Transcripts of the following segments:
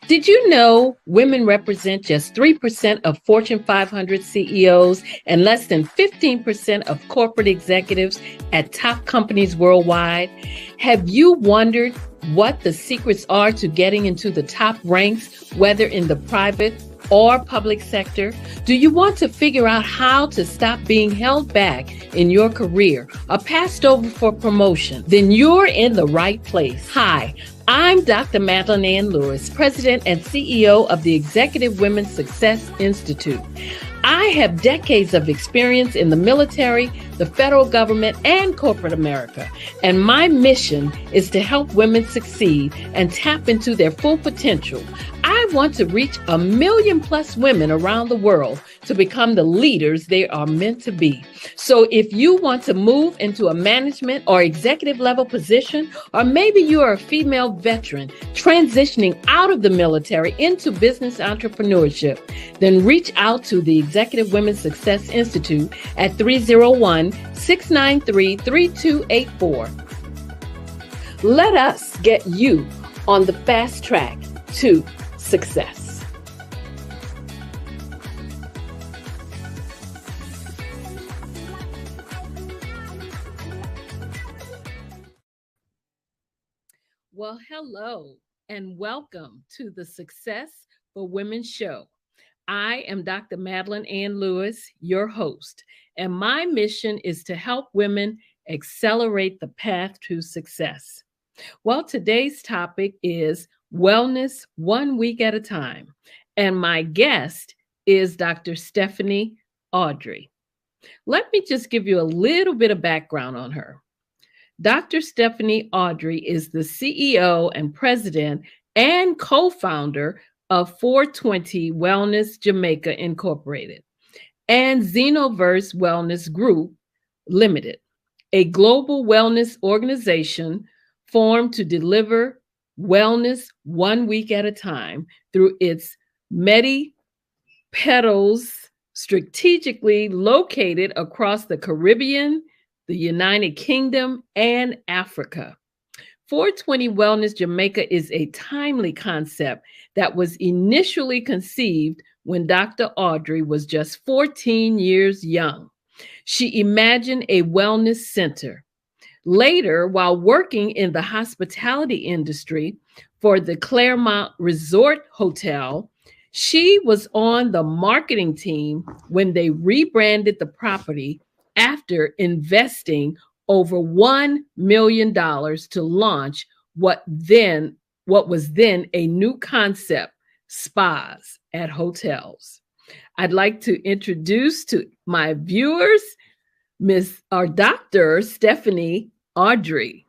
Did you know women represent just 3% of Fortune 500 CEOs and less than 15% of corporate executives at top companies worldwide? Have you wondered what the secrets are to getting into the top ranks, whether in the private or public sector? Do you want to figure out how to stop being held back in your career or passed over for promotion? Then you're in the right place. Hi, I'm Dr. Madeline Ann Lewis, President and CEO of the Executive Women's Success Institute. I have decades of experience in the military, the federal government, and corporate America, and my mission is to help women succeed and tap into their full potential. I want to reach 1 million plus women around the world to become the leaders they are meant to be. So if you want to move into a management or executive level position, or maybe you are a female veteran transitioning out of the military into business entrepreneurship, then reach out to the Executive Women's Success Institute at 301-693-3284. Let us get you on the fast track to success. Well, hello and welcome to the Success for Women show. I am Dr. Madeline Ann Lewis, your host, and my mission is to help women accelerate the path to success. Well, today's topic is wellness 1 week at a time, and my guest is Dr. Stephanie Arbrey. Let me just give you a little bit of background on her. Dr. Stephanie Arbrey is the CEO and president and co-founder of 420 Wellness Jamaica Incorporated and ZenoVerse Wellness Group Limited, a global wellness organization formed to deliver wellness 1 week at a time through its MediSpaTels strategically located across the Caribbean, the United Kingdom, and Africa. 420 Wellness Jamaica is a timely concept that was initially conceived when Dr. Arbrey was just 14 years young. She imagined a wellness center. Later, while working in the hospitality industry for the Claremont Resort Hotel, she was on the marketing team when they rebranded the property after investing over $1 million to launch what was then a new concept, spas at hotels. I'd like to introduce to my viewers Dr. Stephanie Arbrey.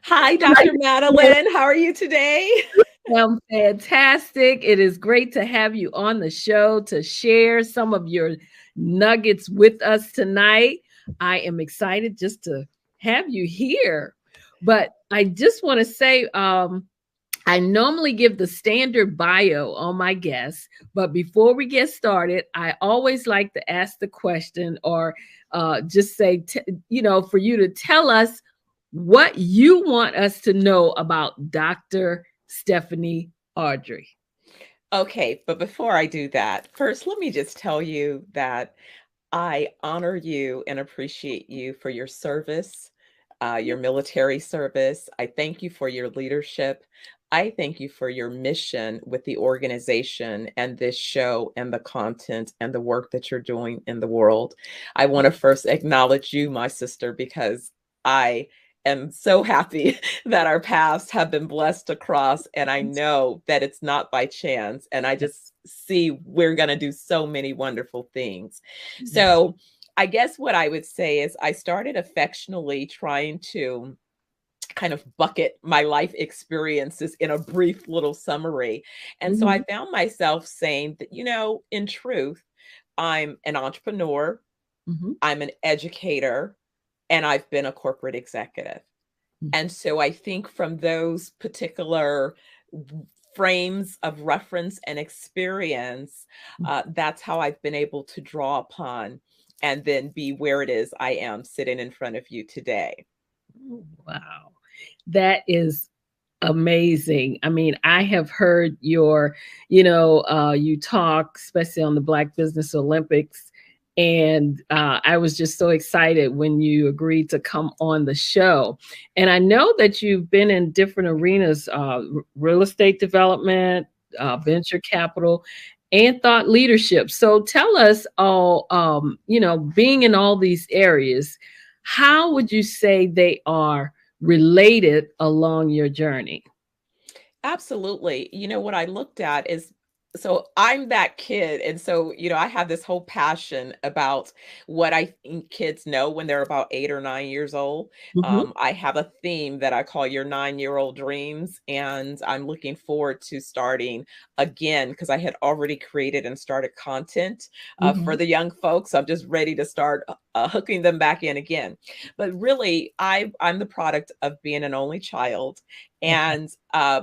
Hi, Dr. Madeline. How are you today? I'm fantastic. It is great to have you on the show to share some of your nuggets with us tonight. I am excited just to have you here. But I just want to say, I normally give the standard bio on my guests, but before we get started, I always like to ask the question or just say, for you to tell us what you want us to know about Dr. Stephanie Arbrey. Okay, but before I do that, first, let me just tell you that I honor you and appreciate you for your service, your military service. I thank you for your leadership. I thank you for your mission with the organization and this show and the content and the work that you're doing in the world. I want to first acknowledge you, my sister, because I am so happy that our paths have been blessed to cross. And I know that it's not by chance. And I just see we're going to do so many wonderful things. So I guess what I would say is I started affectionately trying to kind of bucket my life experiences in a brief little summary. And so I found myself saying that, in truth, I'm an entrepreneur, I'm an educator, and I've been a corporate executive. And so I think from those particular frames of reference and experience, that's how I've been able to draw upon and then be where it is I am sitting in front of you today. Wow. That is amazing. I mean, I have heard you talk, especially on the Black Business Olympics. And I was just so excited when you agreed to come on the show. And I know that you've been in different arenas, real estate development, venture capital, and thought leadership. So tell us all, being in all these areas, how would you say they are related along your journey? Absolutely. What I looked at is, so I'm that kid. And so, I have this whole passion about what I think kids know when they're about 8 or 9 years old. Mhm, I have a theme that I call your 9-year-old dreams. And I'm looking forward to starting again because I had already created and started content for mhm, the young folks. So I'm just ready to start hooking them back in again. But really, I'm the product of being an only child. okay. And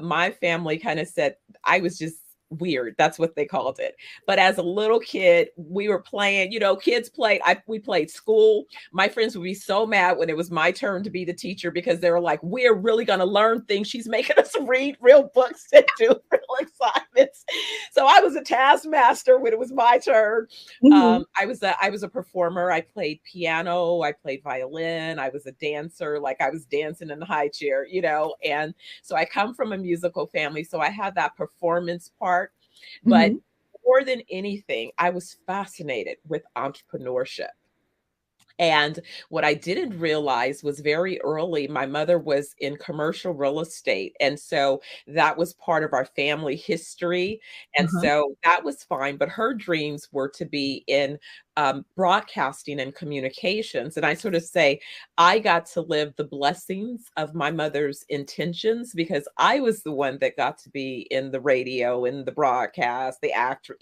my family kind of said I was just weird. That's what they called it. But as a little kid, we were playing, kids played, we played school. My friends would be so mad when it was my turn to be the teacher because they were like, we're really going to learn things. She's making us read real books and do real assignments. So I was a taskmaster when it was my turn. Mhm, I was a performer. I played piano, I played violin, I was a dancer, like I was dancing in the high chair, and so I come from a musical family, so I had that performance part. But mhm, more than anything, I was fascinated with entrepreneurship. And what I didn't realize was very early, my mother was in commercial real estate. And so that was part of our family history. And uh-huh, so that was fine. But her dreams were to be in broadcasting and communications. And I sort of say, I got to live the blessings of my mother's intentions because I was the one that got to be in the radio, in the broadcast, the actor,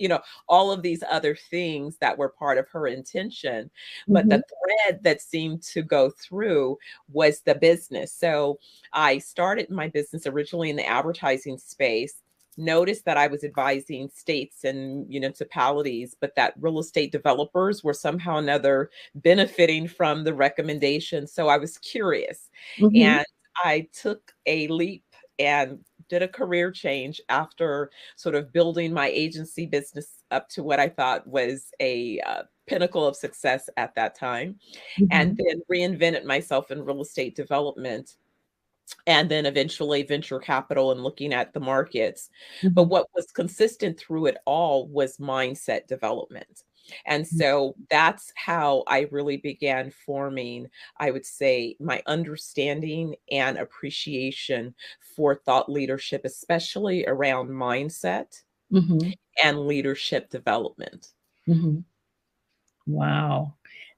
all of these other things that were part of her intention. But mhm, the thread that seemed to go through was the business. So I started my business originally in the advertising space, noticed that I was advising states and municipalities, but that real estate developers were somehow or another benefiting from the recommendations. So I was curious mhm, and I took a leap and did a career change after sort of building my agency business up to what I thought was a pinnacle of success at that time, and mhm, then reinvented myself in real estate development and then eventually venture capital and looking at the markets. But mhm, what was consistent through it all was mindset development. And mhm, so that's how I really began forming, I would say, my understanding and appreciation for thought leadership, especially around mindset mhm, and leadership development. mhm. Wow.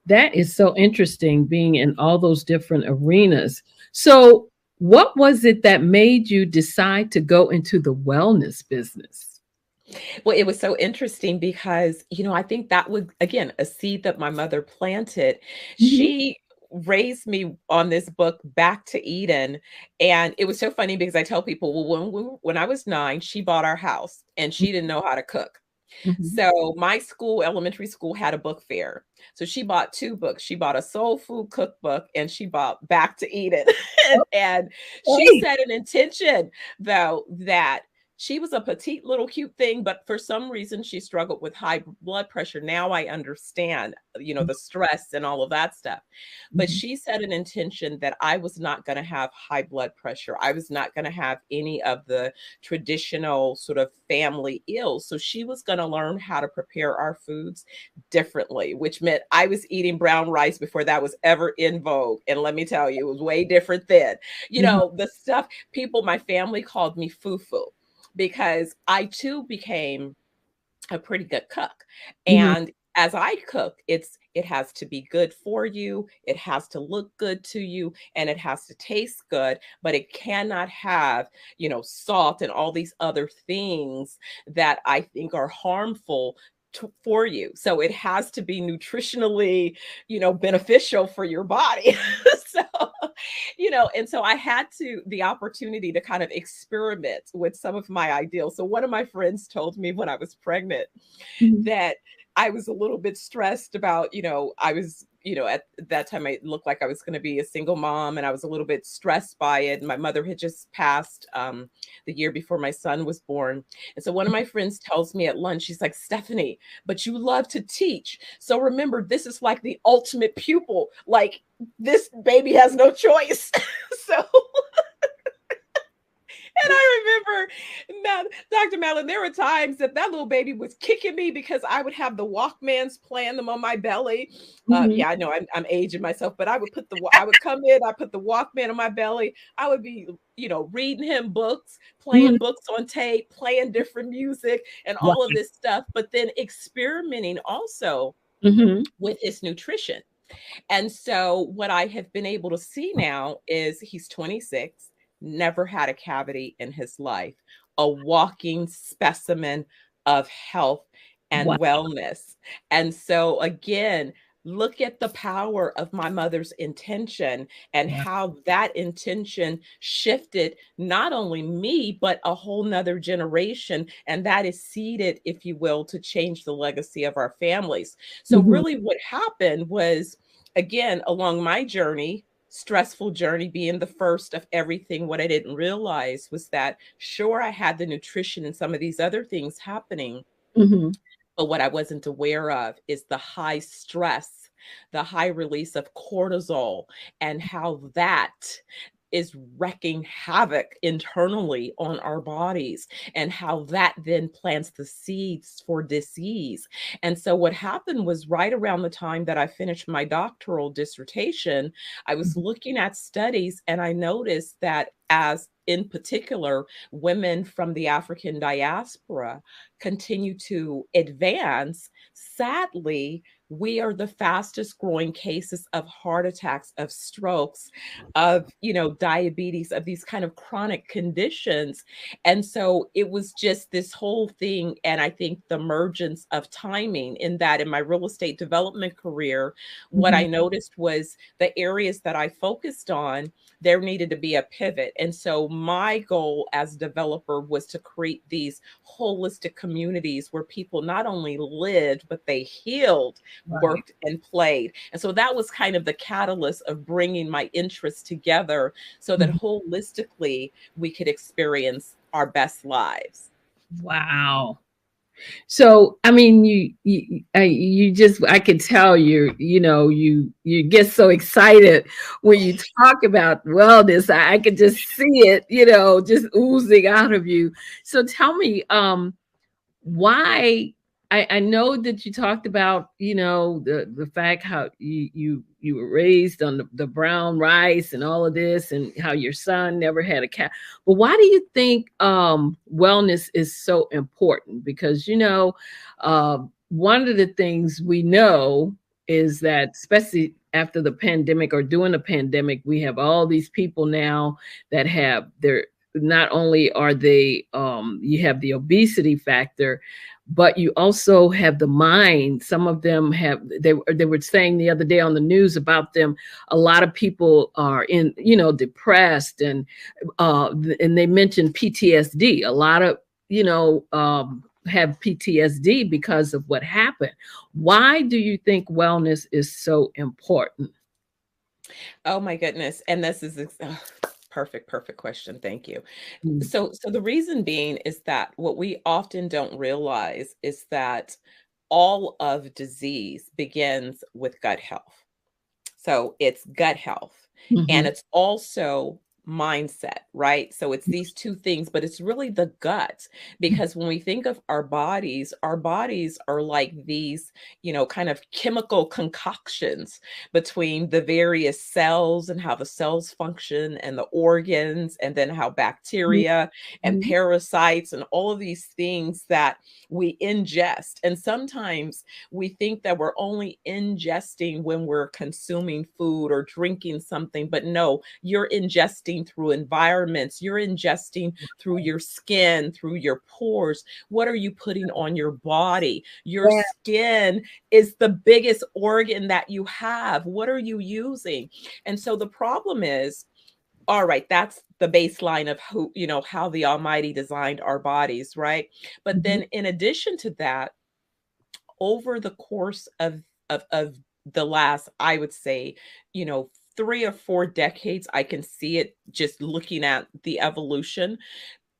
That is so interesting being in all those different arenas. So, what was it that made you decide to go into the wellness business? Well, it was so interesting because, I think that was, again, a seed that my mother planted. Mhm, She raised me on this book, Back to Eden. And it was so funny because I tell people, well, when I was 9, she bought our house and she didn't know how to cook. mhm. So my school, elementary school, had a book fair. So she bought 2 books. She bought a soul food cookbook and she bought Back to Eden. And she Okay. set an intention, though, that she was a petite little cute thing, but for some reason she struggled with high blood pressure. Now I understand, the stress and all of that stuff. But Mhm, she set an intention that I was not going to have high blood pressure. I was not going to have any of the traditional sort of family ills. So she was going to learn how to prepare our foods differently, which meant I was eating brown rice before that was ever in vogue. And let me tell you, it was way different then. mhm, The stuff people, my family called me foo foo because I too became a pretty good cook. mhm, And as I cook, it has to be good for you, it has to look good to you, and it has to taste good, but it cannot have, salt and all these other things that I think are harmful for you. So it has to be nutritionally, beneficial for your body. So, and so I had the opportunity to kind of experiment with some of my ideals. So one of my friends told me when I was pregnant mhm, that I was a little bit stressed about, I was, at that time, I looked like I was going to be a single mom, and I was a little bit stressed by it. And my mother had just passed the year before my son was born. And so one of my friends tells me at lunch, she's like, Stephanie, but you love to teach. So remember, this is like the ultimate pupil. Like, this baby has no choice. So and I remember, Dr. Madeline, there were times that little baby was kicking me because I would have the Walkmans playing them on my belly. Mhm. Yeah, I know I'm aging myself, but I would come in, I put the Walkman on my belly. I would be, reading him books, Mhm. playing books on tape, playing different music and Wow. all of this stuff, but then experimenting also Mhm. with his nutrition. And so what I have been able to see now is he's 26, never had a cavity in his life, a walking specimen of health Wow. and wellness. And so again, look at the power of my mother's intention and Wow. how that intention shifted not only me, but a whole nother generation. And that is seeded, if you will, to change the legacy of our families. So Mhm. really what happened was, again, along my journey, stressful journey being the first of everything, what I didn't realize was that, sure, I had the nutrition and some of these other things happening, Mhm. but what I wasn't aware of is the high stress, the high release of cortisol, and how that is wreaking havoc internally on our bodies, and how that then plants the seeds for disease. And so what happened was, right around the time that I finished my doctoral dissertation, I was looking at studies, and I noticed that, as in particular, women from the African diaspora continue to advance, sadly, we are the fastest growing cases of heart attacks, of strokes, of, diabetes, of these kind of chronic conditions. And so it was just this whole thing. And I think the emergence of timing, in that, in my real estate development career, what Mhm. I noticed was the areas that I focused on, there needed to be a pivot. And so my goal as a developer was to create these holistic communities where people not only lived, but they healed, Right. worked, and played. And so that was kind of the catalyst of bringing my interests together so that Mhm. holistically we could experience our best lives. Wow. So, I mean, you just, I could tell you get so excited when you talk about wellness. I could just see it, just oozing out of you. So tell me, why I know that you talked about, the fact how you were raised on the brown rice and all of this, and how your son never had a cat. But why do you think wellness is so important? Because one of the things we know is that, especially after the pandemic or during the pandemic, we have all these people now that have their, not only are they you have the obesity factor, but you also have the mind. Some of them have, they were saying the other day on the news about them, a lot of people are in, depressed, and they mentioned PTSD. A lot of, have PTSD because of what happened. Why do you think wellness is so important? Oh my goodness. And this is perfect, perfect question. Thank you. Mm. So the reason being is that what we often don't realize is that all of disease begins with gut health. So it's gut health, and Mhm. it's also mindset, right? So it's these two things, but it's really the gut, because when we think of our bodies are like these, kind of chemical concoctions between the various cells, and how the cells function, and the organs, and then how bacteria and Mhm. parasites and all of these things that we ingest. And sometimes we think that we're only ingesting when we're consuming food or drinking something, but no, you're ingesting through environments, you're ingesting through your skin, through your pores. What are you putting on your body? Your Yeah. skin is the biggest organ that you have. What are you using? And so the problem is, all right, that's the baseline of who, how the Almighty designed our bodies, right? But Mhm. then in addition to that, over the course of the last, I would say, 3 or 4 decades, I can see it just looking at the evolution.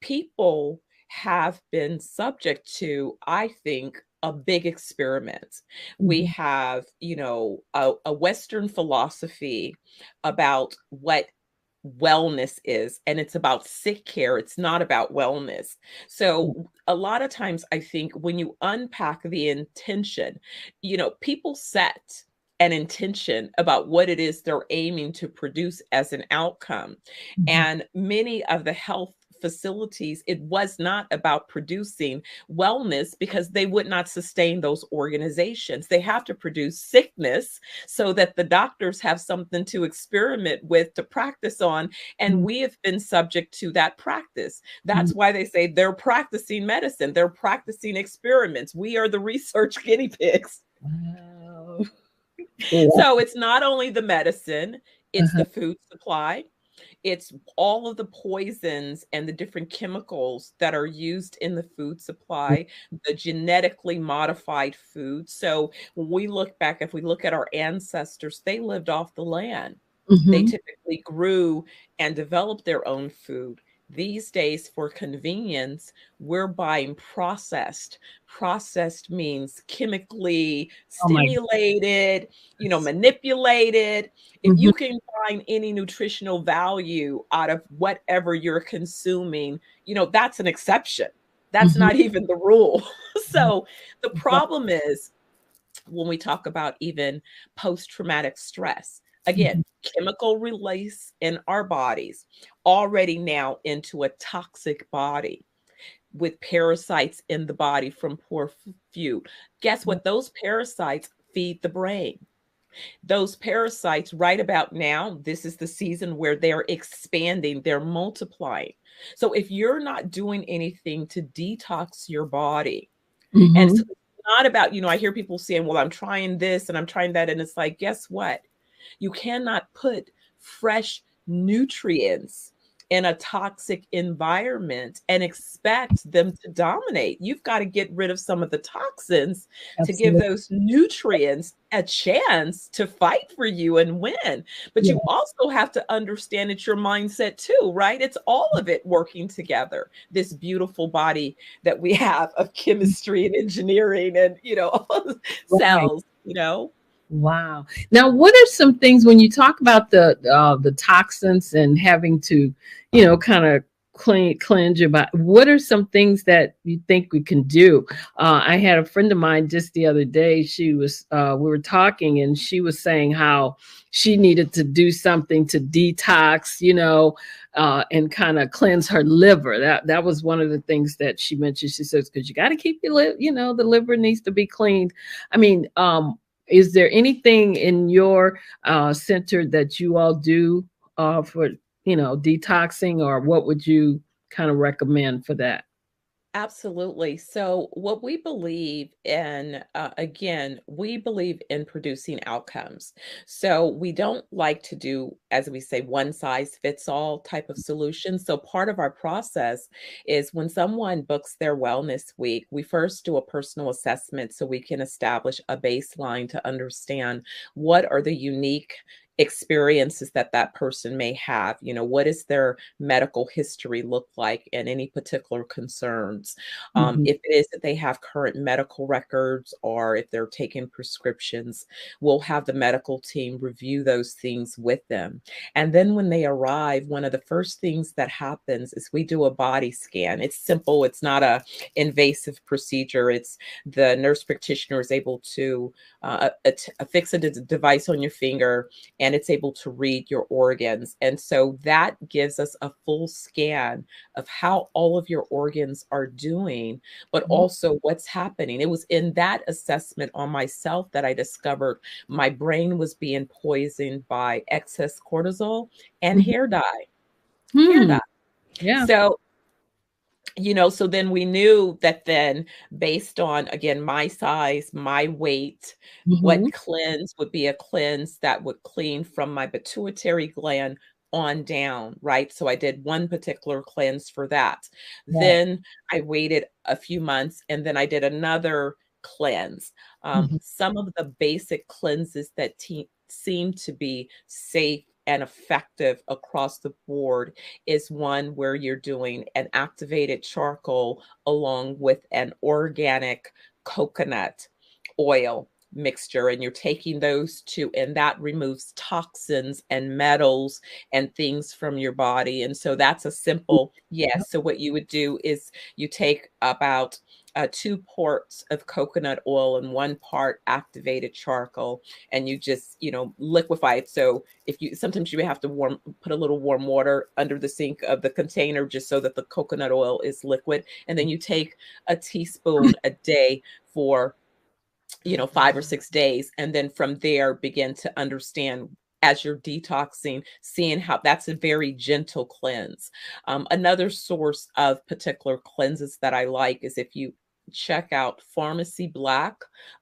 People have been subject to, I think, a big experiment. We Mhm. have, a Western philosophy about what wellness is, and it's about sick care. It's not about wellness. So a lot of times I think when you unpack the intention, people set an intention about what it is they're aiming to produce as an outcome. Mhm. And many of the health facilities, it was not about producing wellness because they would not sustain those organizations. They have to produce sickness so that the doctors have something to experiment with, to practice on. And Mhm. we have been subject to that practice. Mhm. That's why they say they're practicing medicine, they're practicing experiments. We are the research guinea pigs. Wow. Yeah. So it's not only the medicine, it's Uh-huh. the food supply, it's all of the poisons and the different chemicals that are used in the food supply, the genetically modified food. So when we look back, if we look at our ancestors, they lived off the land. They Mhm. typically grew and developed their own food. These days, for convenience, we're buying processed. Processed means chemically Oh my stimulated, goodness. manipulated. If Mhm. you can find any nutritional value out of whatever you're consuming, that's an exception. That's Mhm. not even the rule. Mhm. So the problem is, when we talk about even post traumatic stress, again, Mhm. chemical release in our bodies, already now into a toxic body with parasites in the body from poor food. Guess what? Those parasites feed the brain. Those parasites, right about now, this is the season where they're expanding, they're multiplying. So if you're not doing anything to detox your body, and so Mhm. it's not about, I hear people saying, well, I'm trying this and I'm trying that. And it's like, guess what? You cannot put fresh nutrients in a toxic environment and expect them to dominate. You've got to get rid of some of the toxins to give Absolutely. those nutrients a chance to fight for you and win. But you Yeah. also have to understand it's your mindset too, right? It's all of it working together. This beautiful body that we have of chemistry and engineering and, Right. cells. Wow. Now, what are some things when you talk about the toxins and having to, kind of cleanse your body? What are some things that you think we can do? I had a friend of mine just the other day. We were talking, and she was saying how she needed to do something to detox, and kind of cleanse her liver. That was one of the things that she mentioned. She says, because you got to keep your the liver needs to be cleaned. I mean, is there anything in your center that you all do for detoxing, or what would you kind of recommend for that? Absolutely. So, what we believe in, again, we believe in producing outcomes. So, we don't like to do, as we say, one size fits all type of solution. So, part of our process is when someone books their wellness week, we first do a personal assessment so we can establish a baseline to understand what are the unique experiences that that person may have. What does their medical history look like, and any particular concerns? Mhm. If it is that they have current medical records, or if they're taking prescriptions, we'll have the medical team review those things with them. And then when they arrive, one of the first things that happens is we do a body scan. It's simple, it's not a invasive procedure. It's the nurse practitioner is able to affix a device on your finger, and it's able to read your organs. And so that gives us a full scan of how all of your organs are doing, but also what's happening. It was in that assessment on myself that I discovered my brain was being poisoned by excess cortisol and Mhm. hair dye. Hair Hmm. dye. Yeah. So, so then we knew that then, based on, again, my size, my weight, what Hmm. cleanse would be a cleanse that would clean from my pituitary gland on down, right? So I did one particular cleanse for that. Right. Then I waited a few months, and then I did another cleanse. Mhm. Some of the basic cleanses that seem to be safe and effective across the board is one where you're doing an activated charcoal along with an organic coconut oil mixture, and you're taking those two, and that removes toxins and metals and things from your body. And so that's a simple yes. So what you would do is you take about 2 parts of coconut oil and 1 part activated charcoal, and you just, liquefy it. So if you sometimes you have to put a little warm water under the sink of the container just so that the coconut oil is liquid, and then you take a teaspoon a day for 5 or 6 days, and then from there begin to understand as you're detoxing, seeing how that's a very gentle cleanse. Another source of particular cleanses that I like is if you check out Pharmacy Black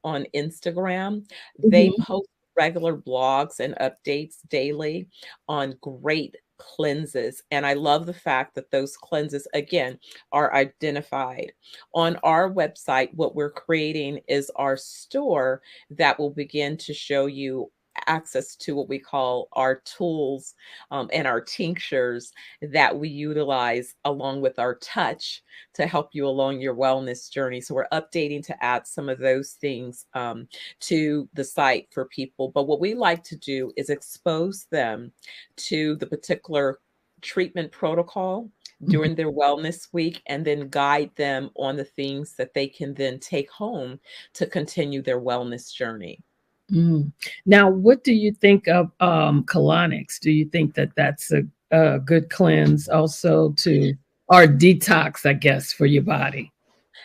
on Instagram. They Mhm. post regular blogs and updates daily on great cleanses, and I love the fact that those cleanses again are identified on our website. What we're creating is our store that will begin to show you access to what we call our tools, and our tinctures that we utilize along with our touch to help you along your wellness journey. So we're updating to add some of those things to the site for people. But what we like to do is expose them to the particular treatment protocol Mhm. during their wellness week, and then guide them on the things that they can then take home to continue their wellness journey. Mm. Now, what do you think of colonics? Do you think that that's a good cleanse also to or detox, I guess, for your body?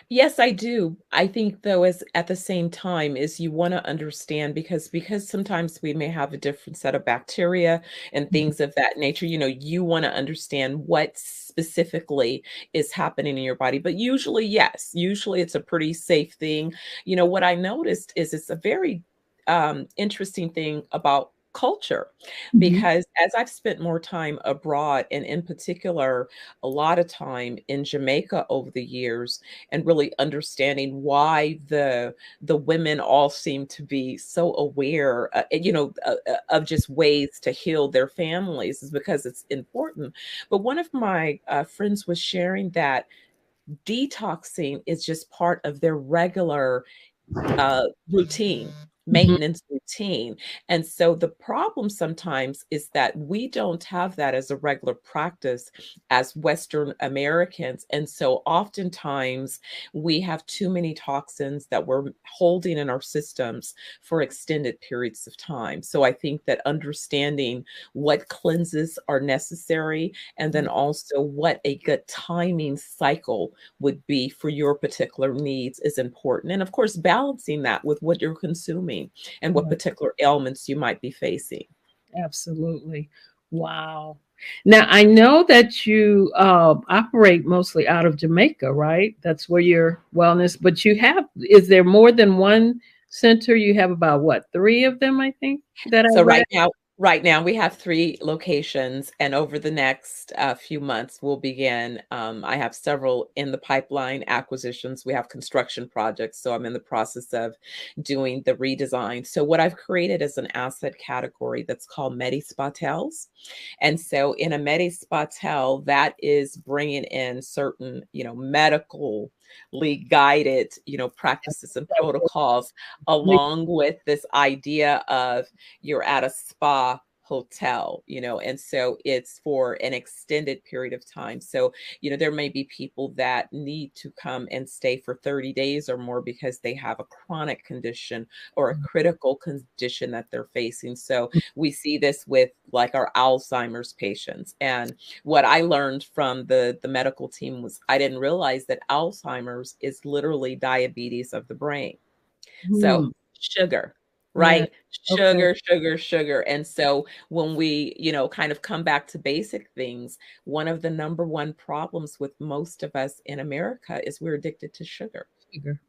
Yes, I do. I think though, as at the same time is you want to understand, because sometimes we may have a different set of bacteria and Mhm. things of that nature. You want to understand what specifically is happening in your body. But usually, yes, usually it's a pretty safe thing. What I noticed is it's a very interesting thing about culture, Mhm. because as I've spent more time abroad, and in particular a lot of time in Jamaica over the years, and really understanding why the women all seem to be so aware, of just ways to heal their families, is because it's important. But one of my friends was sharing that detoxing is just part of their regular routine, Mhm. maintenance routine. And so the problem sometimes is that we don't have that as a regular practice as Western Americans. And so oftentimes we have too many toxins that we're holding in our systems for extended periods of time. So I think that understanding what cleanses are necessary, and then also what a good timing cycle would be for your particular needs is important. And of course, balancing that with what you're consuming and what Right. particular ailments you might be facing. Absolutely. Wow. Now, I know that you operate mostly out of Jamaica, right? That's where your wellness, but is there more than one center? You have about what, three of them, I think, that I So read? right now we have 3 locations, and over the next few months, we'll begin. I have several in the pipeline acquisitions. We have construction projects, so I'm in the process of doing the redesign. So what I've created is an asset category that's called MediSpaTels. And so in a MediSpaTel, that is bringing in certain, medically guided, practices and protocols, along with this idea of you're at a spa hotel, and so it's for an extended period of time. So, there may be people that need to come and stay for 30 days or more because they have a chronic condition or a critical condition that they're facing. So, we see this with like our Alzheimer's patients. And what I learned from the medical team was I didn't realize that Alzheimer's is literally diabetes of the brain. So Hmm. sugar, Yeah. right? Okay. Sugar, sugar, sugar. And so when we, kind of come back to basic things, one of the number one problems with most of us in America is we're addicted to sugar. Sugar.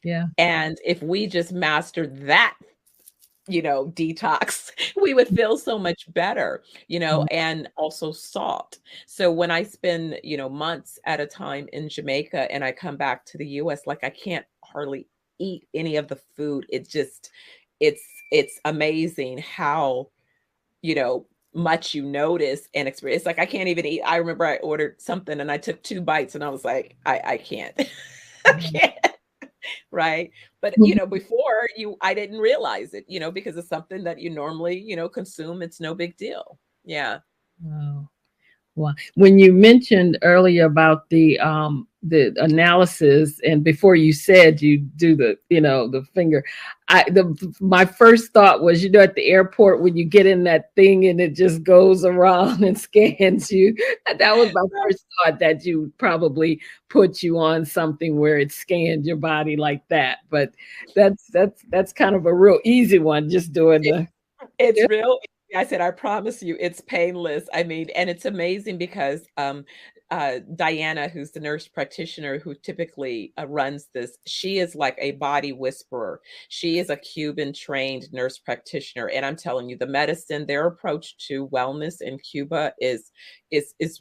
Yeah. And if we just mastered that, detox, we would feel so much better, Mm. and also salt. So when I spend, months at a time in Jamaica and I come back to the US, like I can't hardly eat any of the food, it's it's amazing how, you know, much you notice and experience. It's like I can't even eat. I remember I ordered something and I took 2 bites and I was like, I can't. I can't. Right. But you Mhm. know, before I didn't realize it, you know, because it's something that you normally, you know, consume. It's no big deal. Yeah. Wow. Well, when you mentioned earlier about the analysis, and before you said you do the, you know, the finger, my first thought was, you know, at the airport when you get in that thing and it just goes around and scans you. That was my first thought, that you probably put you on something where it scanned your body like that. But that's kind of a real easy one, just doing the. It's real. I said, I promise you, it's painless. I mean, and it's amazing because Diana, who's the nurse practitioner who typically runs this, she is like a body whisperer. She is a Cuban trained nurse practitioner, and I'm telling you, the medicine, their approach to wellness in Cuba is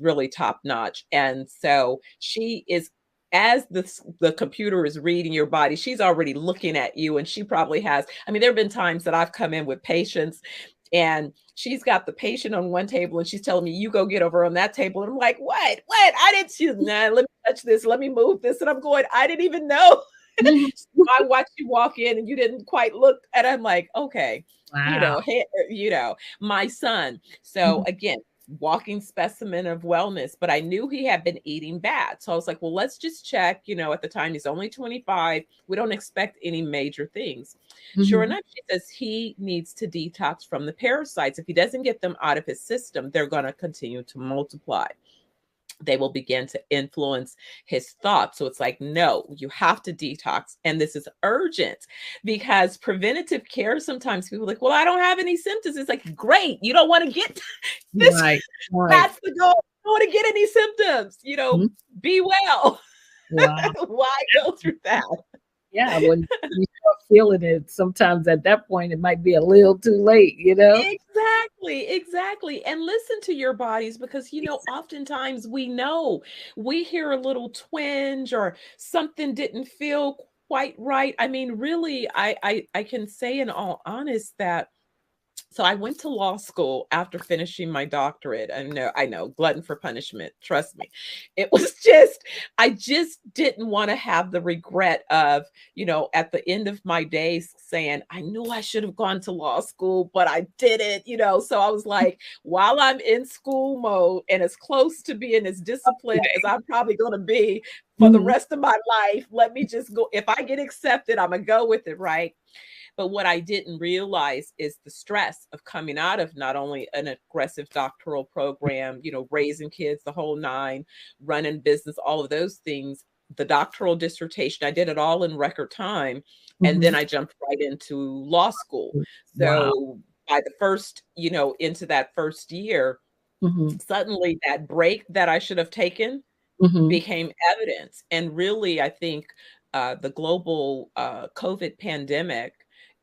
really top notch. And so she is, as the computer is reading your body, she's already looking at you, and she probably has. I mean, there have been times that I've come in with patients and she's got the patient on one table and she's telling me, you go get over on that table. And I'm like, what? I didn't choose. Nah, let me touch this. Let me move this. And I'm going, I didn't even know. Mhm. I watched you walk in and you didn't quite look. And I'm like, okay, you Wow. know, hey, you know, my son. So Mhm. again, walking specimen of wellness, but I knew he had been eating bad. So I was like, well, let's just check. You know, at the time he's only 25. We don't expect any major things. Sure Mhm. enough, she says he needs to detox from the parasites. If he doesn't get them out of his system, they're going to continue to multiply. They will begin to influence his thoughts. So it's like, no, you have to detox. And this is urgent because preventative care, sometimes people are like, well, I don't have any symptoms. It's like, great. You don't want to get this. Right. Right. That's the goal. You don't want to get any symptoms, you know, Mhm. be well. Wow. Why go through that? Yeah, when you start feeling it, sometimes at that point it might be a little too late, you know? Exactly, exactly. And listen to your bodies because, you know, oftentimes we know we hear a little twinge or something didn't feel quite right. I mean, really, I can say in all honest that so I went to law school after finishing my doctorate. I know, glutton for punishment. Trust me. It was just, I just didn't want to have the regret of, you know, at the end of my days saying, I knew I should have gone to law school, but I didn't, you know. So I was like, while I'm in school mode and as close to being as disciplined as I'm probably going to be for the Mhm. rest of my life, let me just go. If I get accepted, I'm going to go with it, right? But what I didn't realize is the stress of coming out of not only an aggressive doctoral program, you know, raising kids, the whole nine, running business, all of those things, the doctoral dissertation, I did it all in record time. And then Mhm. I jumped right into law school. Wow. So by the first, you know, into that first year, Mhm. suddenly that break that I should have taken Mhm. became evidence. And really, I think the global COVID pandemic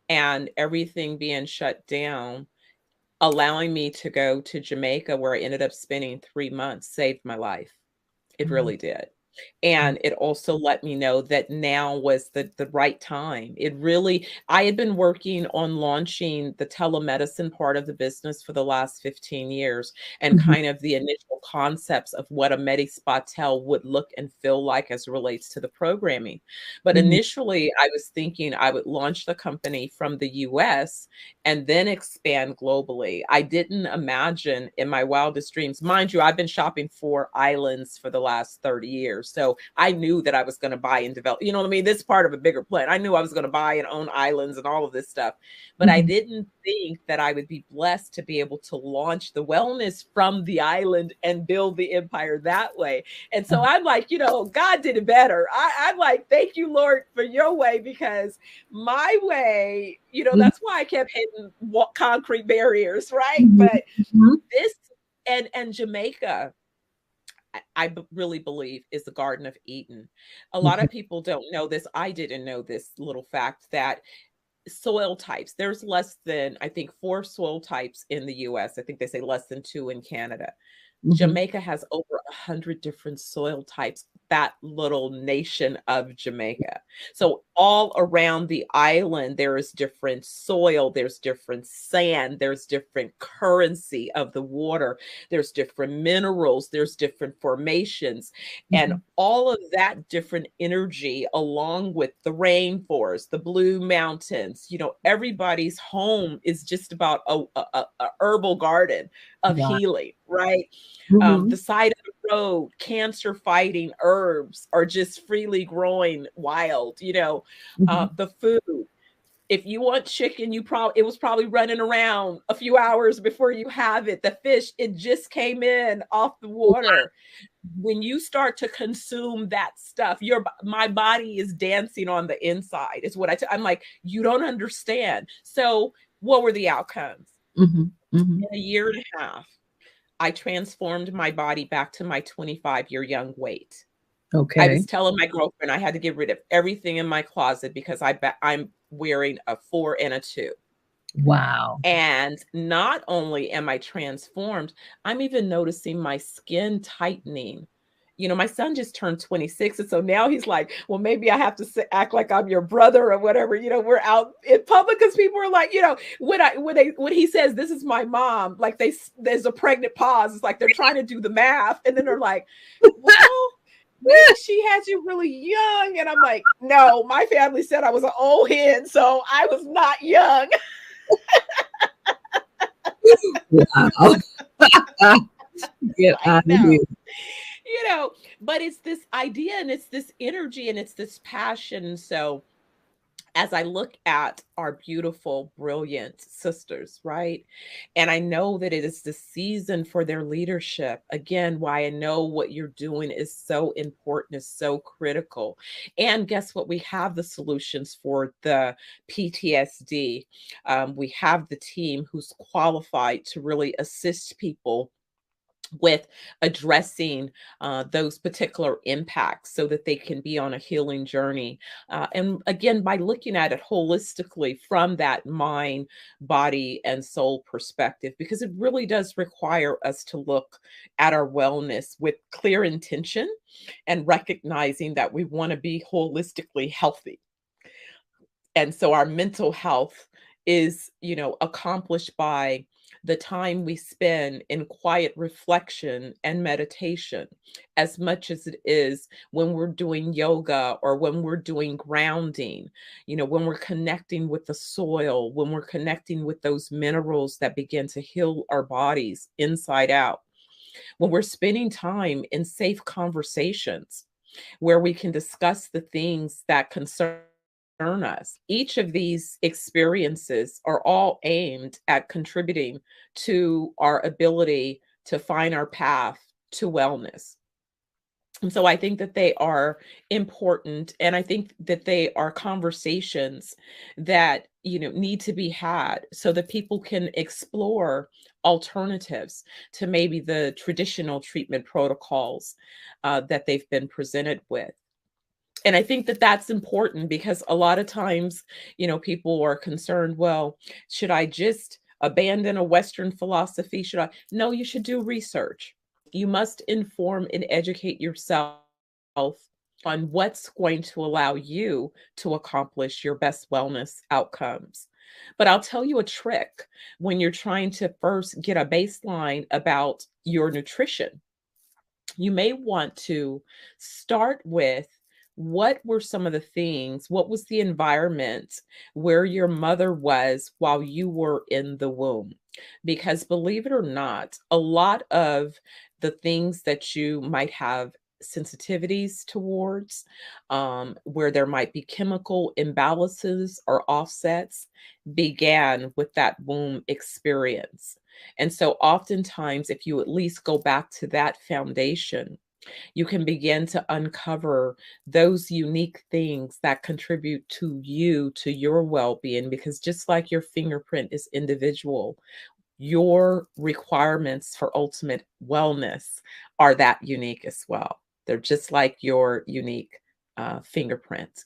and everything being shut down, allowing me to go to Jamaica, where I ended up spending 3 months, saved my life. It Mhm. really did. And it also let me know that now was the right time. It really, I had been working on launching the telemedicine part of the business for the last 15 years and Mhm. kind of the initial concepts of what a MediSpaTel would look and feel like as it relates to the programming. But Mhm. initially, I was thinking I would launch the company from the US and then expand globally. I didn't imagine in my wildest dreams, mind you, I've been shopping for islands for the last 30 years. So I knew that I was going to buy and develop, you know what I mean? This is part of a bigger plan. I knew I was going to buy and own islands and all of this stuff. But I Mhm. didn't think that I would be blessed to be able to launch the wellness from the island and build the empire that way. And so I'm like, you know, God did it better. I'm like, thank you, Lord, for your way, because my way, you know, Mhm. that's why I kept hitting concrete barriers, right? Mhm. But Mhm. this and Jamaica, really believe is the Garden of Eden. A lot Okay. of people don't know this. I didn't know this little fact that soil types. There's less than, I think, 4 soil types in the US. I think they say less than 2 in Canada. Mhm. Jamaica has over 100 different soil types, that little nation of Jamaica. So all around the island, there is different soil, there's different sand, there's different currency of the water, there's different minerals, there's different formations, and Mhm. all of that different energy, along with the rainforest, the blue mountains, everybody's home is just about a herbal garden of Wow. healing, right? The Mhm. side of the road, cancer fighting herbs are just freely growing wild, Mhm. the food. If you want chicken, it was probably running around a few hours before you have it. The fish, it just came in off the water. When you start to consume that stuff, my body is dancing on the inside, is what I'm like, you don't understand. So what were the outcomes? Mhm. Mhm. In a year and a half, I transformed my body back to my 25-year young weight. I Okay. was telling my girlfriend I had to get rid of everything in my closet because I'm wearing a 4 and a 2. Wow. And not only am I transformed, I'm even noticing my skin tightening. My son just turned 26. And so now he's like, well, maybe I have to act like I'm your brother or whatever. We're out in public because people are like, when he says, this is my mom, like there's a pregnant pause. It's like they're trying to do the math. And then they're like, well, maybe she had you really young. And I'm like, no, my family said I was an old hen. So I was not young. Wow. Get I out of know. here. But it's this idea and it's this energy and it's this passion. So as I look at our beautiful, brilliant sisters, right? And I know that it is the season for their leadership. Again, why I know what you're doing is so important, is so critical. And guess what? We have the solutions for the PTSD. We have the team who's qualified to really assist people with addressing those particular impacts so that they can be on a healing journey. And again, by looking at it holistically from that mind, body, and soul perspective, because it really does require us to look at our wellness with clear intention and recognizing that we want to be holistically healthy. And so our mental health is, accomplished by the time we spend in quiet reflection and meditation, as much as it is when we're doing yoga or when we're doing grounding, when we're connecting with the soil, when we're connecting with those minerals that begin to heal our bodies inside out, when we're spending time in safe conversations where we can discuss the things that concern us. Each of these experiences are all aimed at contributing to our ability to find our path to wellness. And so I think that they are important, and I think that they are conversations that, need to be had so that people can explore alternatives to maybe the traditional treatment protocols that they've been presented with. And I think that that's important because a lot of times, people are concerned, well, should I just abandon a Western philosophy? Should I? No, you should do research. You must inform and educate yourself on what's going to allow you to accomplish your best wellness outcomes. But I'll tell you a trick when you're trying to first get a baseline about your nutrition. You may want to start with what were some of the things, what was the environment where your mother was while you were in the womb? Because believe it or not, a lot of the things that you might have sensitivities towards, where there might be chemical imbalances or offsets, began with that womb experience. And so, oftentimes, if you at least go back to that foundation, you can begin to uncover those unique things that contribute to you, to your well being. Because just like your fingerprint is individual, your requirements for ultimate wellness are that unique as well. They're just like your unique fingerprint.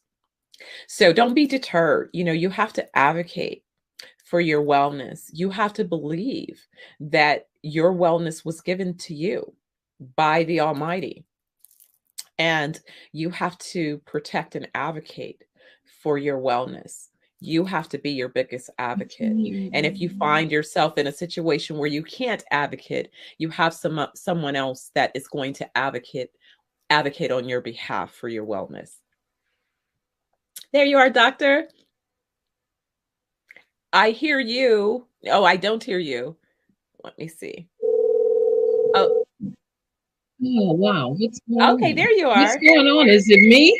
So don't be deterred. You have to advocate for your wellness. You have to believe that your wellness was given to you by the Almighty. And you have to protect and advocate for your wellness. You have to be your biggest advocate. And if you find yourself in a situation where you can't advocate, you have someone else that is going to advocate on your behalf for your wellness. There you are, doctor. I hear you. Oh, I don't hear you. Let me see. Oh, Oh, wow. What's going okay, on? there you What's are. going on? Is it me?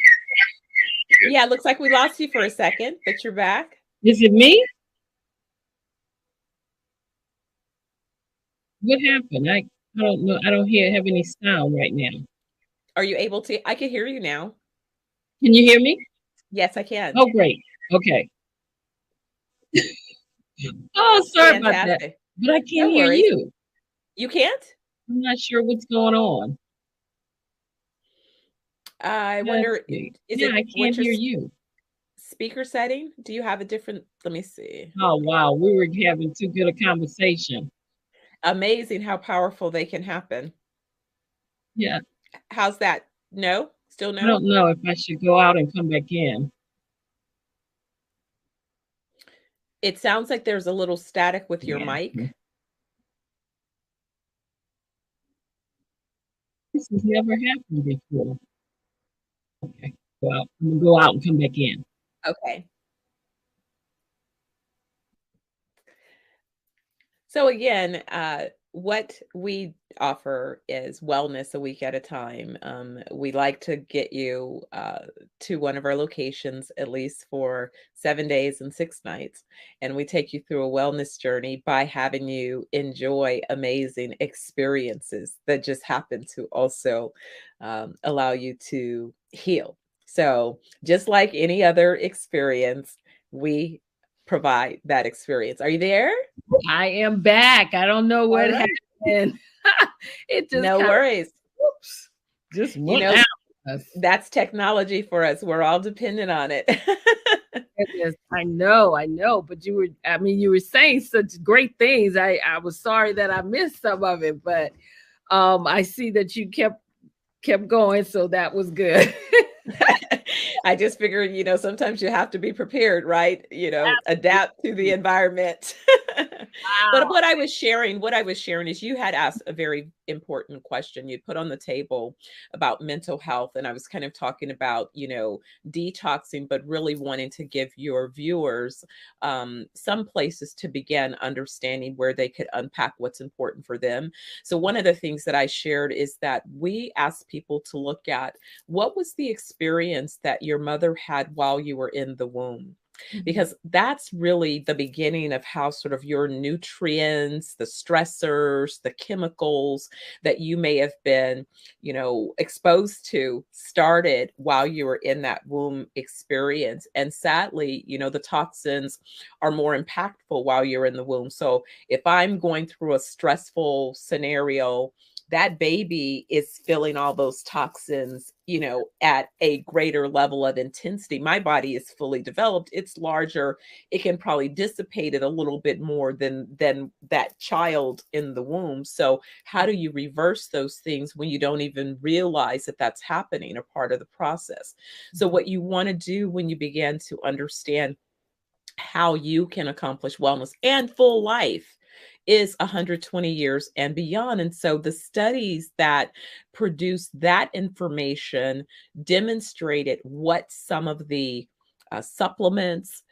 Yeah, it looks like we lost you for a second, but you're back. Is it me? What happened? I don't know. I don't have any sound right now. Are you able to? I can hear you now. Can you hear me? Yes, I can. Oh, great. Okay. Oh, sorry about that. Fantastic. But I can't No hear worries. you. You can't? I'm not sure what's going on. I Let's wonder, see. is Yeah, it I can't what's your hear you. speaker setting? Do you have a different? Let me see. Oh, wow. We were having too good a conversation. Amazing how powerful they can happen. Yeah. How's that? No? Still I no? don't know if I should go out and come back in. It sounds like there's a little static with your Yeah. mic. This has never happened before. Okay. Well, I'm gonna go out and come back in. Okay. So again, what we offer is wellness a week at a time. We like to get you to one of our locations at least for 7 days and 6 nights, and we take you through a wellness journey by having you enjoy amazing experiences that just happen to also allow you to heal. So just like any other experience, we provide that experience. Are you there? I am back. I don't know All what right. happened. It just No kind of worries. whoops, just You went know, out. Us. that's technology for us. We're all dependent on it. Goodness, I know. But you were saying such great things. I was sorry that I missed some of it, but I see that you kept going, so that was good. I just figured, sometimes you have to be prepared, right? Adapt to the environment. But Wow. what I was sharing is you had asked a very important question. You put on the table about mental health, and I was kind of talking about, detoxing, but really wanting to give your viewers some places to begin understanding where they could unpack what's important for them. So one of the things that I shared is that we asked people to look at what was the experience that your mother had while you were in the womb? Because that's really the beginning of how sort of your nutrients, the stressors, the chemicals that you may have been, exposed to started while you were in that womb experience. And sadly, the toxins are more impactful while you're in the womb. So if I'm going through a stressful scenario, that baby is feeling all those toxins, at a greater level of intensity. My body is fully developed. It's larger. It can probably dissipate it a little bit more than that child in the womb. So how do you reverse those things when you don't even realize that that's happening, or part of the process? So what you want to do when you begin to understand how you can accomplish wellness and full life is 120 years and beyond. And so the studies that produce that information demonstrated what some of the supplements,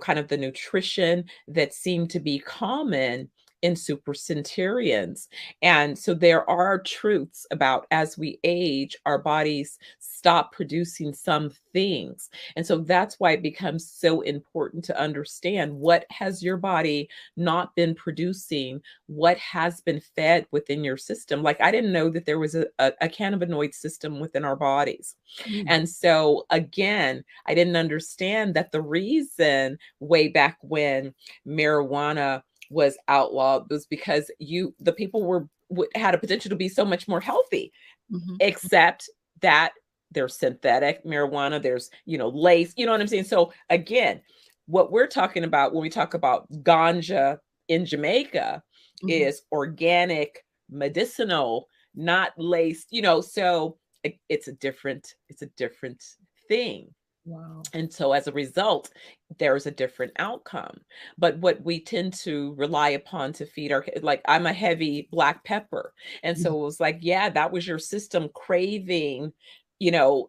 kind of the nutrition that seem to be common in super centurions. And so there are truths about, as we age, our bodies stop producing some things. And so that's why it becomes so important to understand what has your body not been producing, what has been fed within your system. Like, I didn't know that there was a cannabinoid system within our bodies. And so again, I didn't understand that the reason way back when marijuana was outlawed was because the people had a potential to be so much more healthy, Mhm. except that there's synthetic marijuana, there's, lace, you know what I'm saying? So again, what we're talking about when we talk about ganja in Jamaica is organic, medicinal, not laced, so it's a different thing. Wow. And so as a result, there's a different outcome. But what we tend to rely upon to feed our, like I'm a heavy black pepper. And so it was like, yeah, that was your system craving,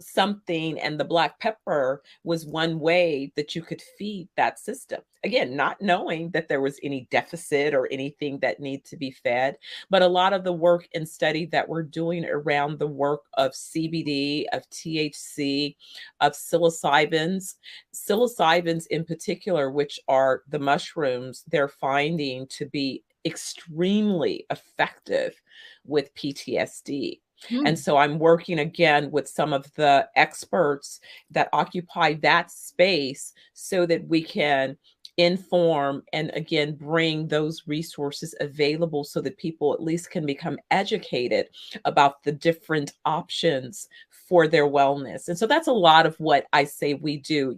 something. And the black pepper was one way that you could feed that system. Again, not knowing that there was any deficit or anything that needed to be fed. But a lot of the work and study that we're doing around the work of CBD, of THC, of psilocybins in particular, which are the mushrooms, they're finding to be extremely effective with PTSD. And so I'm working again with some of the experts that occupy that space so that we can inform and again bring those resources available so that people at least can become educated about the different options for their wellness. And so that's a lot of what I say we do.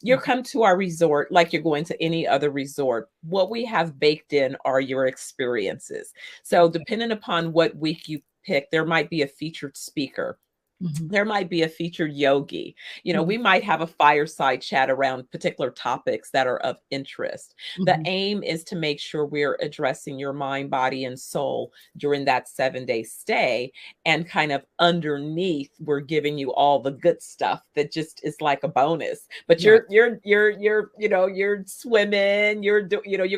You come to our resort like you're going to any other resort. What we have baked in are your experiences. So depending upon what week you pick, there might be a featured speaker. There might be a featured yogi. We might have a fireside chat around particular topics that are of interest. The aim is to make sure we're addressing your mind, body, and soul during that 7-day stay. And kind of underneath, we're giving you all the good stuff that just is like a bonus. But you're swimming, you're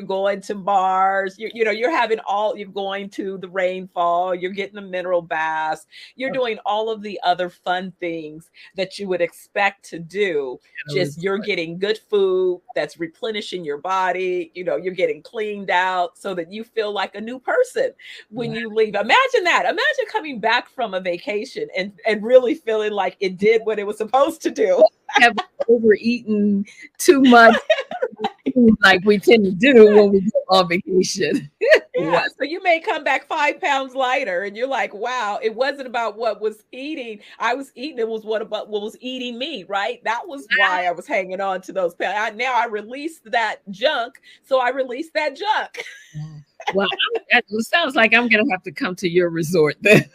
going to bars, you're having you're going to the rainfall, you're getting a mineral bath, you're doing all of the other fun things that you would expect to do. Just you're getting good food that's replenishing your body, you're getting cleaned out so that you feel like a new person when you leave. Imagine that. Imagine coming back from a vacation and really feeling like it did what it was supposed to do. Have overeaten too much like we tend to do when we go on vacation. Yeah. So you may come back 5 pounds lighter and you're like, wow, it wasn't about what was eating. I was eating. It was what was eating me, right? That was why I was hanging on to those pounds. Now I released that junk. So I released that junk. Well, it sounds like I'm going to have to come to your resort then.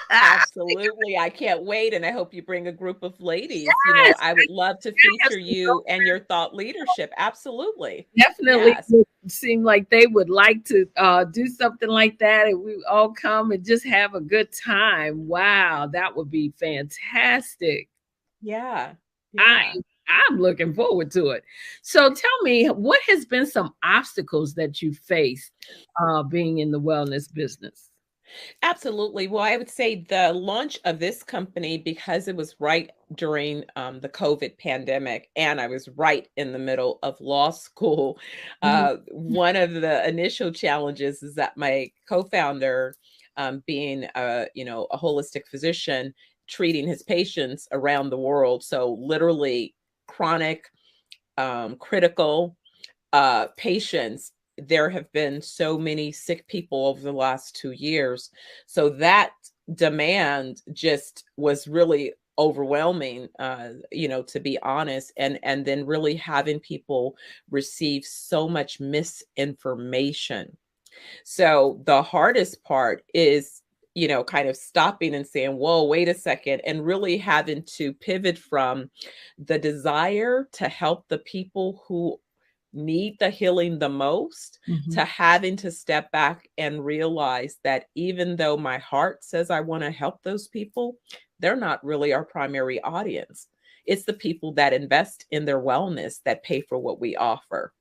Absolutely. I can't wait. And I hope you bring a group of ladies. Yes. I would love to feature you and your thought leadership. Absolutely. Definitely. Yes. It seemed like they would like to do something like that. And we all come and just have a good time. Wow. That would be fantastic. Yeah. I'm looking forward to it. So tell me, what has been some obstacles that you faced being in the wellness business? Absolutely. Well, I would say the launch of this company, because it was right during the COVID pandemic, and I was right in the middle of law school. One of the initial challenges is that my co-founder, being a holistic physician, treating his patients around the world, so literally chronic, critical patients. There have been so many sick people over the last 2 years. So that demand just was really overwhelming, to be honest. And then really having people receive so much misinformation. So the hardest part is, kind of stopping and saying, whoa, wait a second, and really having to pivot from the desire to help the people who need the healing the most to having to step back and realize that even though my heart says I want to help those people, they're not really our primary audience. It's the people that invest in their wellness that pay for what we offer.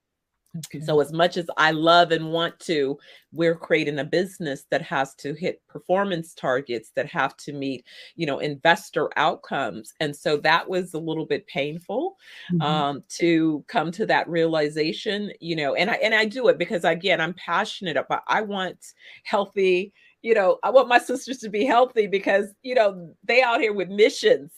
Okay. So as much as I love and want to, we're creating a business that has to hit performance targets, that have to meet, investor outcomes. And so that was a little bit painful to come to that realization, and I do it because, again, I'm passionate about, I want healthy, I want my sisters to be healthy because, they out here with missions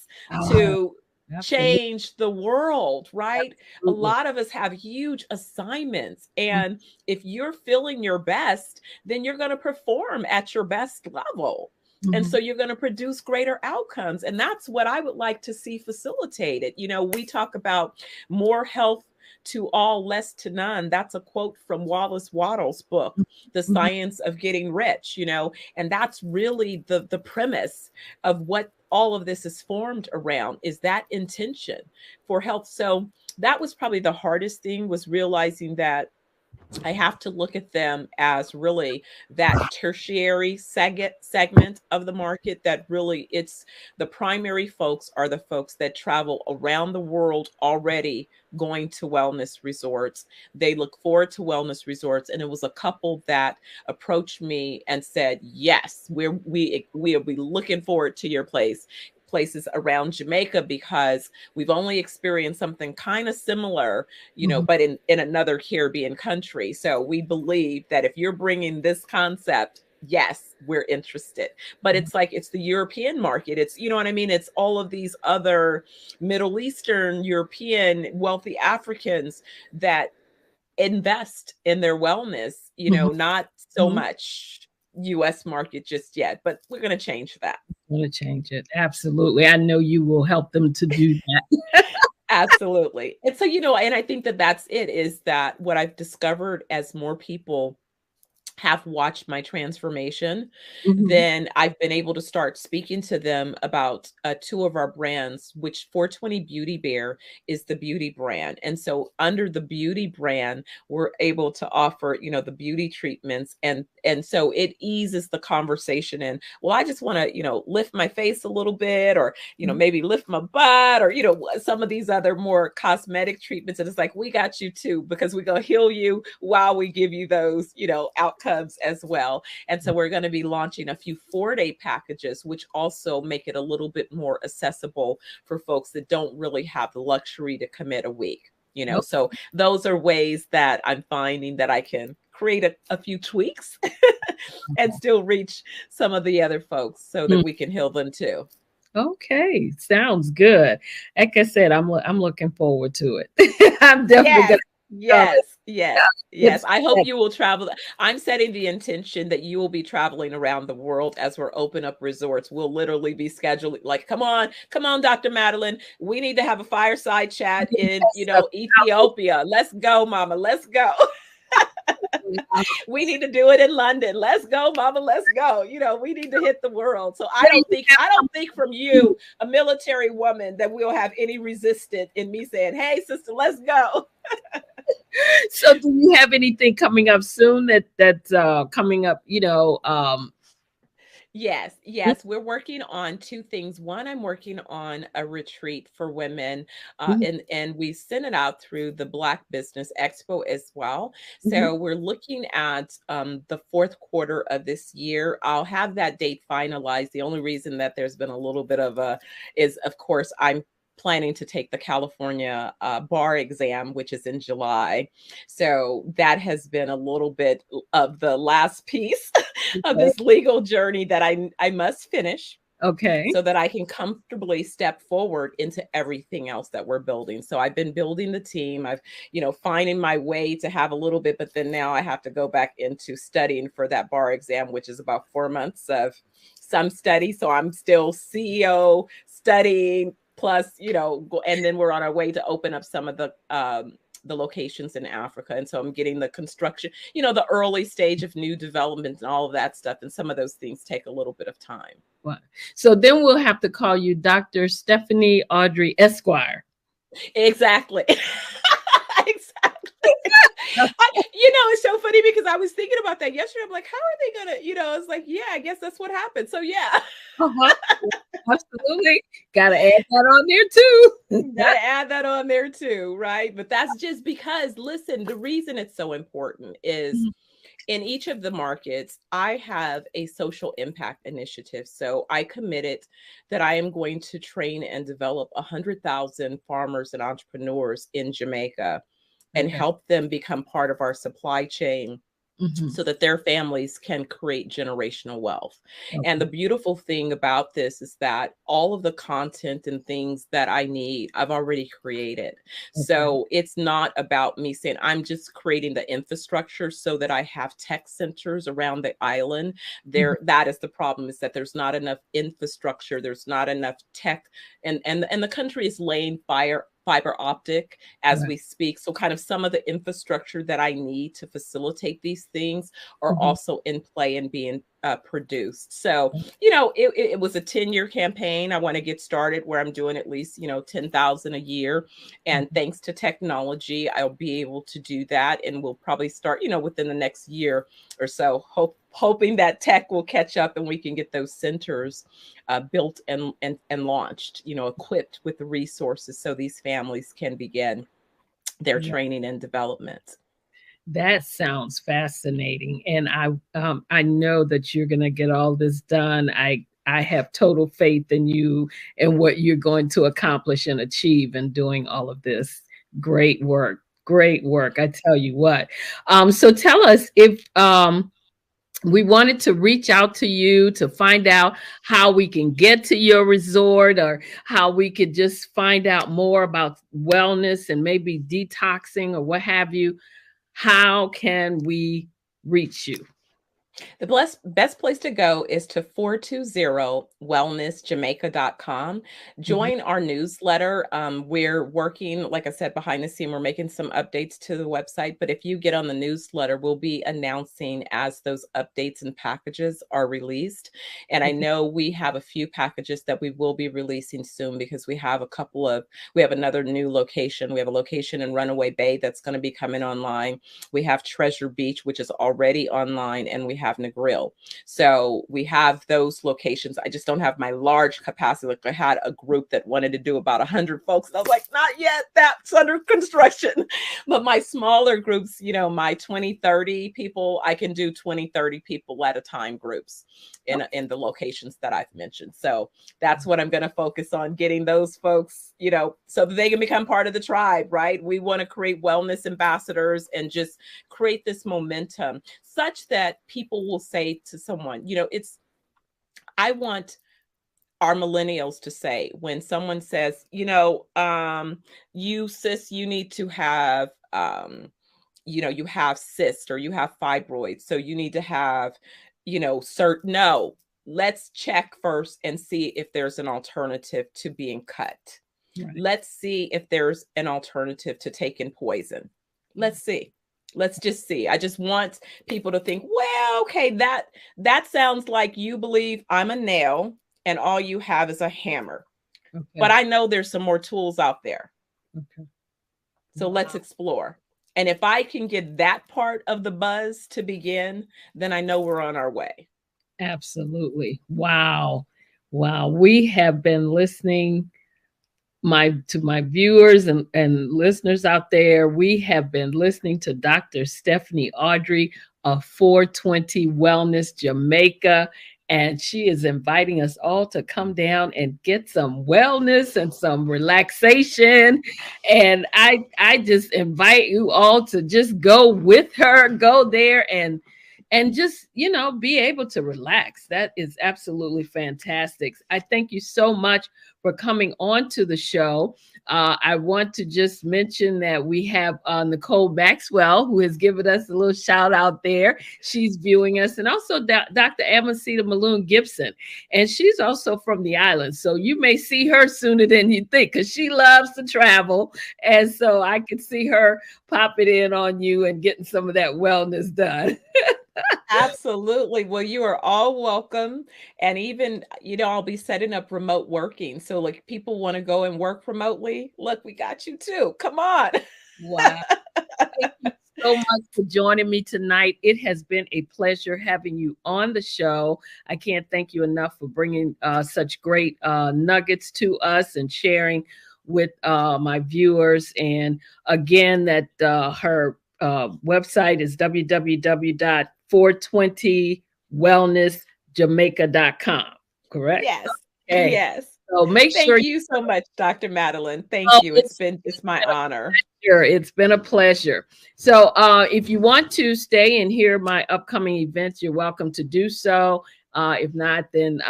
to change the world, right? Absolutely. A lot of us have huge assignments. And if you're feeling your best, then you're going to perform at your best level. And Mm-hmm. so you're going to produce greater outcomes. And that's what I would like to see facilitated. You know, we talk about more health to all, less to none. That's a quote from Wallace Wattles' book, The Mm-hmm. Science of Getting Rich, you know, and that's really the premise of what all of this is formed around, is that intention for health. So that was probably the hardest thing, was realizing that I have to look at them as really that tertiary segment of the market, that really it's the primary folks are the folks that travel around the world already going to wellness resorts. They look forward to wellness resorts. And it was a couple that approached me and said, yes, we'll be looking forward to your places around Jamaica, because we've only experienced something kind of similar, you know, Mm-hmm. but in another Caribbean country. So we believe that if you're bringing this concept, yes, we're interested. But it's like, it's the European market. It's, you know what I mean? It's all of these other Middle Eastern, European, wealthy Africans that invest in their wellness, you Mm-hmm. know, not so Mm-hmm. much US market just yet, but we're going to change that. Want to change it. Absolutely. I know you will help them to do that. Absolutely. And so, you know, and I think that that's it, is that what I've discovered as more people have watched my transformation, Mm-hmm. then I've been able to start speaking to them about two of our brands, which 420 Beauty Bear is the beauty brand. And so under the beauty brand, we're able to offer, you know, the beauty treatments. And so it eases the conversation. And, well, I just want to, you know, lift my face a little bit, or, you know, maybe lift my butt, or, you know, some of these other more cosmetic treatments. And it's like, we got you too, because we're going to heal you while we give you those, you know, outcomes as well. And so we're going to be launching a few 4-day packages, which also make it a little bit more accessible for folks that don't really have the luxury to commit a week. You know, Oh, so those are ways that I'm finding that I can create a few tweaks and still reach some of the other folks so that we can heal them too. okay. Sounds good. Like I said, I'm looking forward to it. I'm definitely Yes, gonna yes, yes, get yes. I hope you will travel. I'm setting the intention that you will be traveling around the world as we're open up resorts. We'll literally be scheduling, like, come on, Dr. Madeline. We need to have a fireside chat in, you know, Ethiopia. Let's go, mama. Let's go. We need to do it in London. Let's go, mama. Let's go. You know, we need to hit the world. So I don't think from you, a military woman, that we'll have any resistance in me saying, "Hey, sister, let's go." So do you have anything coming up soon that's coming up, Yes, yes, we're working on two things. One, I'm working on a retreat for women, mhm, and we sent it out through the Black Business Expo as well. mhm. So we're looking at the fourth quarter of this year. I'll have that date finalized. The only reason that there's been a little bit of a is, of course, I'm planning to take the California bar exam, which is in July. So that has been a little bit of the last piece of Okay. this legal journey that I must finish Okay. so that I can comfortably step forward into everything else that we're building. So I've been building the team. I've, you know, finding my way to have a little bit, but then now I have to go back into studying for that bar exam, which is about 4 months of some study. So I'm still CEO studying plus, you know, and then we're on our way to open up some of the locations in Africa. And so I'm getting the construction, you know, the early stage of new development and all of that stuff. And some of those things take a little bit of time. Well, so then we'll have to call you Dr. Stephanie Audrey Esquire. Exactly. Exactly. You know, it's so funny because I was thinking about that yesterday. I'm like, how are they gonna, you know, it's like, yeah, I guess that's what happened. So yeah. Uh-huh. Absolutely. Gotta add that on there too. Gotta add that on there too, right? But that's just because, listen, the reason it's so important is Mhm. in each of the markets, I have a social impact initiative. So I committed that I am going to train and develop 100,000 farmers and entrepreneurs in Jamaica and Okay. help them become part of our supply chain so that their families can create generational wealth. Okay. And the beautiful thing about this is that all of the content and things that I need, I've already created. So it's not about me saying, I'm just creating the infrastructure so that I have tech centers around the island. That is the problem, is that there's not enough infrastructure, there's not enough tech, and the country is laying fiber optic as we speak. So kind of some of the infrastructure that I need to facilitate these things are also in play and being produced. So, you know, it was a 10-year campaign. I want to get started where I'm doing at least, you know, 10,000 a year. And thanks to technology, I'll be able to do that. And we'll probably start, you know, within the next year or so, hoping that tech will catch up and we can get those centers built and launched, you know, equipped with the resources so these families can begin their training and development. That sounds fascinating. And I know that you're going to get all this done. I have total faith in you and what you're going to accomplish and achieve in doing all of this. Great work. Great work. I tell you what. So tell us, if we wanted to reach out to you to find out how we can get to your resort, or how we could just find out more about wellness and maybe detoxing or what have you, how can we reach you? The best place to go is to 420wellnessjamaica.com. Join our newsletter. We're working, like I said, behind the scene. We're making some updates to the website. But if you get on the newsletter, we'll be announcing as those updates and packages are released. And I know we have a few packages that we will be releasing soon, because we have another new location. We have a location in Runaway Bay that's going to be coming online. We have Treasure Beach, which is already online, and we have Negril. So we have those locations. I just don't have my large capacity. Like I had a group that wanted to do about 100 folks. And I was like, not yet, that's under construction. But my smaller groups, you know, my 20, 30 people, I can do 20, 30 people at a time groups in the locations that I've mentioned. So that's what I'm going to focus on, getting those folks, you know, so that they can become part of the tribe, right? We want to create wellness ambassadors and just create this momentum such that people will say to someone, you know, I want our millennials to say, when someone says, you know, you sis, you need to have, you know, you have cysts or you have fibroids, so you need to have, you know, no, let's check first and see if there's an alternative to being cut. Right. Let's see if there's an alternative to taking poison. Let's see. Let's just see. I just want people to think, well, okay, that sounds like you believe I'm a nail and all you have is a hammer. Okay. But I know there's some more tools out there. Okay. So let's explore. And if I can get that part of the buzz to begin, then I know we're on our way. Absolutely. Wow. Wow. We have been listening to my viewers and listeners out there. We have been listening to Dr. Stephanie Arbrey of 420 Wellness Jamaica. And she is inviting us all to come down and get some wellness and some relaxation. And I just invite you all to just go with her, go there and just, you know, be able to relax. That is absolutely fantastic. I thank you so much for coming on to the show. I want to just mention that we have Nicole Maxwell, who has given us a little shout out there. She's viewing us, and also Dr. Amasita Maloon Gibson, and she's also from the island. So you may see her sooner than you think, because she loves to travel. And so I could see her popping in on you and getting some of that wellness done. Absolutely. Well, you are all welcome. And even, you know, I'll be setting up remote working. So like people want to go and work remotely. Look, we got you too. Come on. Wow. Thank you so much for joining me tonight. It has been a pleasure having you on the show. I can't thank you enough for bringing such great nuggets to us and sharing with my viewers. And again, that her website is www.420wellnessjamaica.com, correct? Yes. Okay. Yes. So make sure Thank you so much, Dr. Madeline. Thank oh, you. It's my honor. sure. It's been a pleasure. So if you want to stay and hear my upcoming events, you're welcome to do so. If not, then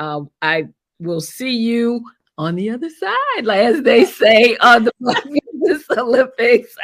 I will see you on the other side, like as they say on the Black Business Olympics.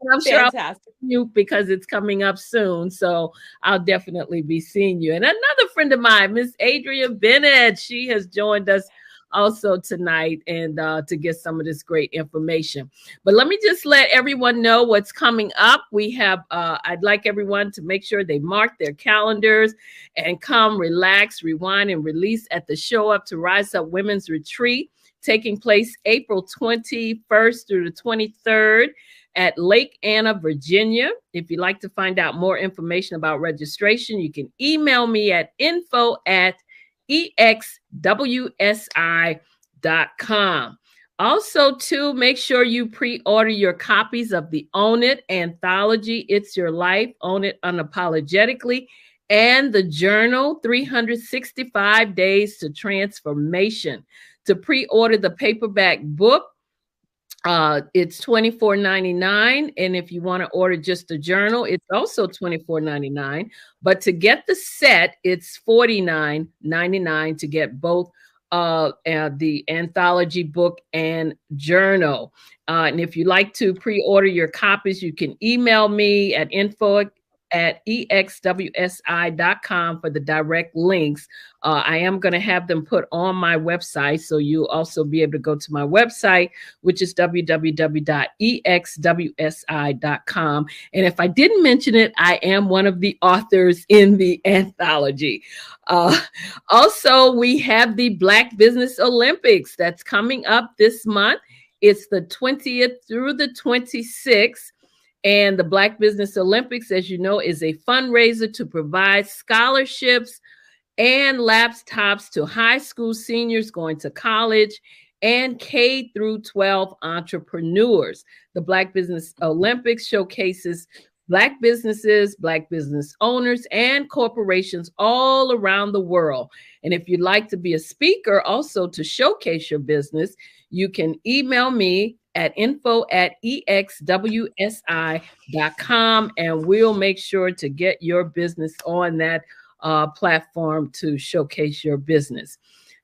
And I'm sure I'll Fantastic. see you because it's coming up soon. So I'll definitely be seeing you. And another friend of mine, Miss Adria Bennett, she has joined us also tonight and to get some of this great information. But let me just let everyone know what's coming up. We have, I'd like everyone to make sure they mark their calendars and come relax, rewind, and release at the Show Up to Rise Up Women's Retreat, taking place April 21st through the 23rd at Lake Anna, Virginia. If you'd like to find out more information about registration, you can email me at info@exwsi.com. Also, too, make sure you pre-order your copies of the Own It anthology, It's Your Life, Own It Unapologetically, and the journal, 365 Days to Transformation. To pre-order the paperback book, it's $24.99, and if you want to order just the journal, it's also $24.99. But to get the set, it's $49.99 to get both the anthology book and journal. And if you like to pre-order your copies, you can email me at info@exwsi.com for the direct links. I am going to have them put on my website, so you'll also be able to go to my website, which is www.exwsi.com. And if I didn't mention it, I am one of the authors in the anthology. Also, we have the Black Business Olympics that's coming up this month. It's the 20th through the 26th. And the Black Business Olympics, as you know, is a fundraiser to provide scholarships and laptops to high school seniors going to college and K through 12 entrepreneurs. The Black Business Olympics showcases Black businesses, Black business owners, and corporations all around the world. And if you'd like to be a speaker also to showcase your business, you can email me at info@exwsi.com, and we'll make sure to get your business on that platform to showcase your business.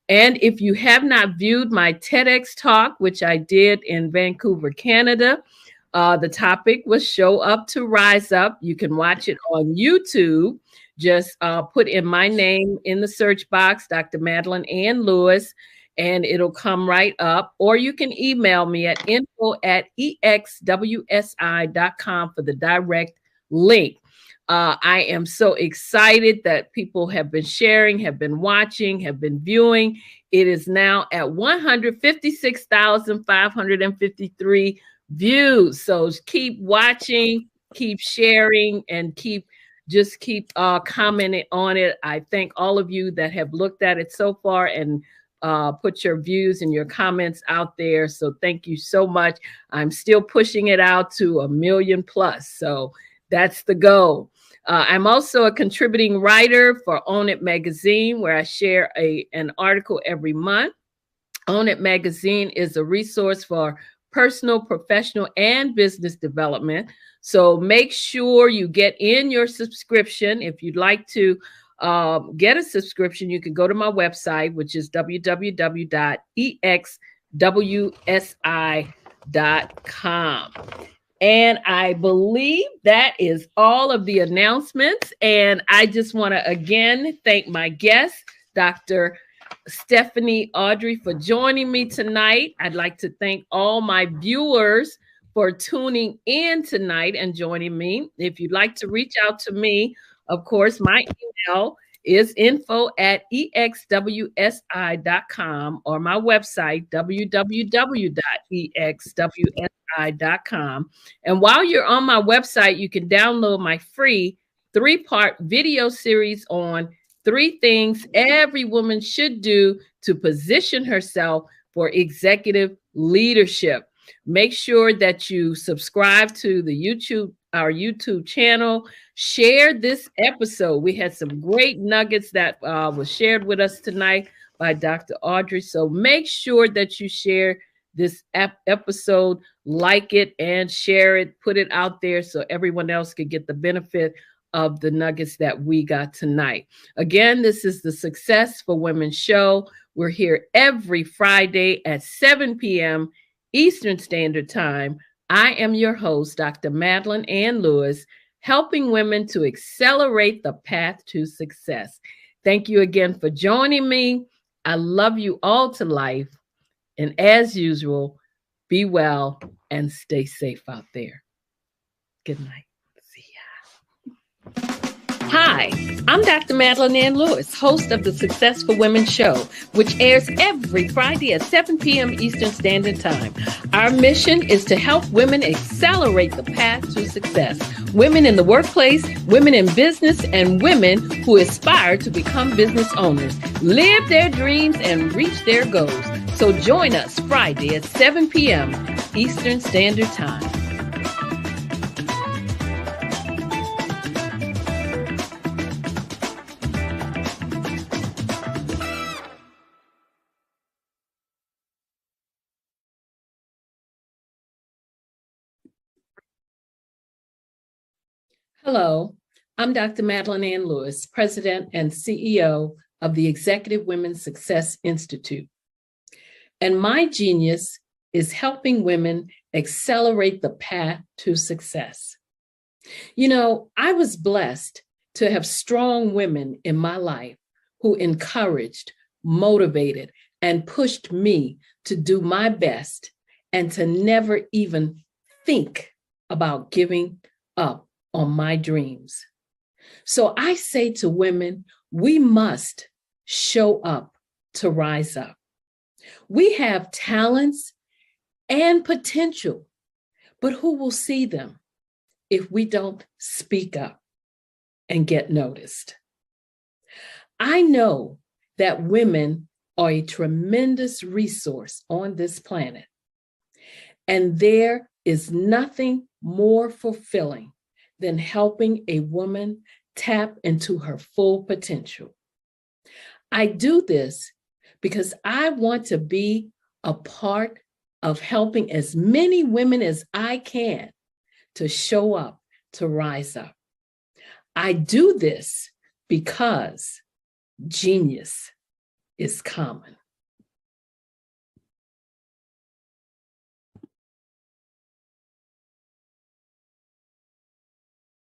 And if you have not viewed my TEDx talk, which I did in Vancouver, Canada, the topic was Show Up to Rise Up. You can watch it on YouTube. Just put in my name in the search box, Dr. Madeline Ann Lewis, and it'll come right up. Or you can email me at info@exwsi.com for the direct link. I am so excited that people have been sharing, have been watching, have been viewing. It is now at 156,553 views. So keep watching, keep sharing, and keep commenting on it. I thank all of you that have looked at it so far and put your views and your comments out there. So thank you so much. I'm still pushing it out to 1 million plus. So that's the goal. I'm also a contributing writer for Own It Magazine, where I share an article every month. Own It Magazine is a resource for personal, professional, and business development. So make sure you get in your subscription. If you'd like to get a subscription, you can go to my website, which is www.exwsi.com. And I believe that is all of the announcements. And I just want to again thank my guest, Dr. Stephanie Arbrey, for joining me tonight. I'd like to thank all my viewers for tuning in tonight and joining me. If you'd like to reach out to me, of course, my email is info@exwsi.com or my website, www.exwsi.com. And while you're on my website, you can download my free 3-part video series on 3 things every woman should do to position herself for executive leadership. Make sure that you subscribe to our YouTube channel. Share this episode. We had some great nuggets that was shared with us tonight by Dr. Arbrey. So make sure that you share this episode, like it and share it, put it out there so everyone else can get the benefit of the nuggets that we got tonight. Again, this is the Success for Women show. We're here every Friday at 7 p.m. Eastern Standard Time. I am your host, Dr. Madeline Ann Lewis, helping women to accelerate the path to success. Thank you again for joining me. I love you all to life. And as usual, be well and stay safe out there. Good night. See ya. Hi, I'm Dr. Madeline Ann Lewis, host of the Success for Women show, which airs every Friday at 7 p.m. Eastern Standard Time. Our mission is to help women accelerate the path to success. Women in the workplace, women in business, and women who aspire to become business owners, live their dreams, and reach their goals. So join us Friday at 7 p.m. Eastern Standard Time. Hello, I'm Dr. Madeline Ann Lewis, President and CEO of the Executive Women's Success Institute. And my genius is helping women accelerate the path to success. You know, I was blessed to have strong women in my life who encouraged, motivated, and pushed me to do my best and to never even think about giving up on my dreams. So I say to women, we must show up to rise up. We have talents and potential, but who will see them if we don't speak up and get noticed? I know that women are a tremendous resource on this planet, and there is nothing more fulfilling than helping a woman tap into her full potential. I do this because I want to be a part of helping as many women as I can to show up, to rise up. I do this because genius is common.